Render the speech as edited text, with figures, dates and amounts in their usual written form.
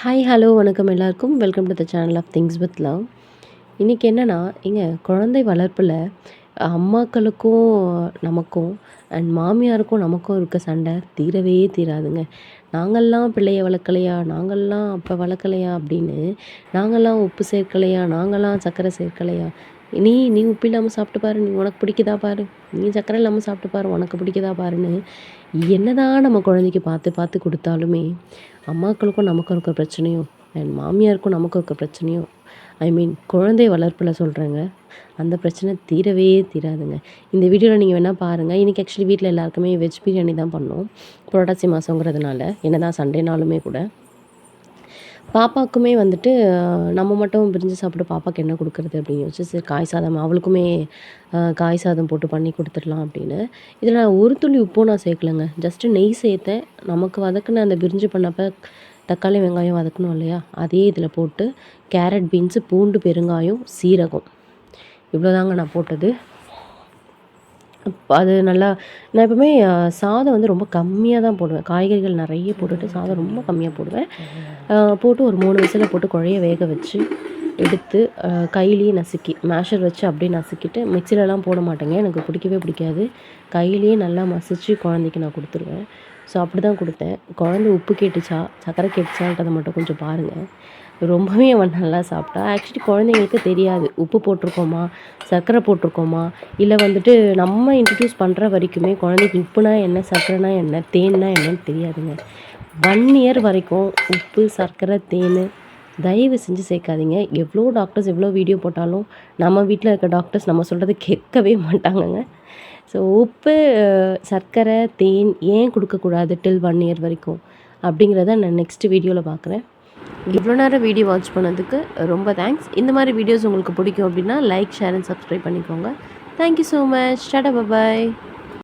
Hi, hello, வணக்கம் எல்லாருக்கும். Welcome to the channel of things with love. இன்றைக்கி என்னென்னா, குழந்தை வளர்ப்பில் அம்மாக்களுக்கும் நமக்கும் அண்ட் மாமியாருக்கும் நமக்கும் இருக்க சண்டை தீரவே தீராதுங்க. நாங்கள்லாம் பிள்ளைய வளர்க்கலையா, நாங்கள்லாம் அப்போ வளர்க்கலையா அப்படின்னு, நாங்கள்லாம் உப்பு சேர்க்கலையா, நாங்கள்லாம் சர்க்கரை சேர்க்கலையா, நீ நீ உப்பு இல்லாமல் சாப்பிட்டு பாரு, நீ உனக்கு பிடிக்குதா பாரு, நீ சர்க்கரை இல்லாமல் சாப்பிட்டு பாரு, உனக்கு பிடிக்குதா பாருன்னு என்னதான் நம்ம குழந்தைக்கு பார்த்து பார்த்து கொடுத்தாலுமே, அம்மாக்களுக்கும் நமக்கும் இருக்க பிரச்சனையும் அண்ட் மாமியாருக்கும் நமக்கும் இருக்க பிரச்சனையும், ஐ மீன் குழந்தை வளர்ப்பில் சொல்கிறேங்க, அந்த பிரச்சனை தீரவே தீராதுங்க. இந்த வீடியோவில் நீங்கள் வேணால் பாருங்கள். இன்றைக்கி ஆக்சுவலி வீட்டில் எல்லாருக்குமே வெஜ் பிரியாணி தான் பண்ணோம். புரட்டாசி மாதங்கிறதுனால என்னதான் சண்டேனாலுமே கூட பாப்பாவுக்குமே வந்துட்டு நம்ம மட்டும் பிரிஞ்சு சாப்பிட்டு பாப்பாவுக்கு என்ன கொடுக்குறது அப்படின்னு யோசிச்சு, சரி காய் சாதம் அவளுக்குமே காய் சாதம் போட்டு பண்ணி கொடுத்துடலாம் அப்படின்னு. இதில் நான் ஒரு துளி உப்பும் நான் சேர்க்கலைங்க. ஜஸ்ட்டு நெய் சேர்த்தேன். நமக்கு வதக்குன அந்த பிரிஞ்சு பண்ணப்போ தக்காளி வெங்காயம் வதக்கணும் இல்லையா, அதே இதில் போட்டு கேரட், பீன்ஸு, பூண்டு, பெருங்காயம், சீரகம் இவ்வளோதாங்க நான் போட்டது. அது நல்லா நான் எப்பவுமே சாதம் வந்து ரொம்ப கம்மியாக தான் போடுவேன். காய்கறிகள் நிறைய போட்டுட்டு சாதம் ரொம்ப கம்மியாக போடுவேன். போட்டு ஒரு 3 விசில போட்டு குழைய வேக வச்சு எடுத்து கையிலேயே நசுக்கி மேஷர் வச்சு அப்படியே நசுக்கிட்டு மிக்சிலலாம் போட மாட்டேங்க. எனக்கு பிடிக்கவே பிடிக்காது. கையிலேயே நல்லா மசிச்சு குழந்தைக்கு நான் கொடுத்துருவேன். ஸோ அப்படி தான் கொடுத்தேன். குழந்தை உப்பு கேட்டுச்சா, சர்க்கரை கேட்டுச்சான்றதை மட்டும் கொஞ்சம் பாருங்கள். ரொம்பவே அவன் நல்லா சாப்பிட்டா. ஆக்சுவலி குழந்தைங்களுக்கு தெரியாது உப்பு போட்டிருக்கோமா, சர்க்கரை போட்டிருக்கோமா, இல்லை வந்துட்டு நம்ம இன்ட்ரடியூஸ் பண்ணுற வரைக்குமே குழந்தைக்கு உப்புனா என்ன, சர்க்கரைனா என்ன, தேன்னா என்னன்னு தெரியாதுங்க. 1 இயர் வரைக்கும் உப்பு, சர்க்கரை, தேன் தயவு செஞ்சு சேர்க்காதீங்க. எவ்வளோ டாக்டர்ஸ் எவ்வளோ வீடியோ போட்டாலும் நம்ம வீட்டில் இருக்க டாக்டர்ஸ் நம்ம சொல்கிறது கேட்கவே மாட்டாங்கங்க. ஸோ உப்பு, சர்க்கரை, தேன் ஏன் கொடுக்கக்கூடாது டில் 1 இயர் வரைக்கும் அப்படிங்கிறத நான் நெக்ஸ்ட் வீடியோவில் பார்க்குறேன். இவ்வளோ நேரம் வீடியோ வாட்ச் பண்ணதுக்கு ரொம்ப தேங்க்ஸ். இந்த மாதிரி வீடியோஸ் உங்களுக்கு பிடிக்கும் அப்படின்னா லைக், ஷேர் அண்ட் சப்ஸ்கிரைப் பண்ணிக்கோங்க. Thank you so much. டாடா, பாய்.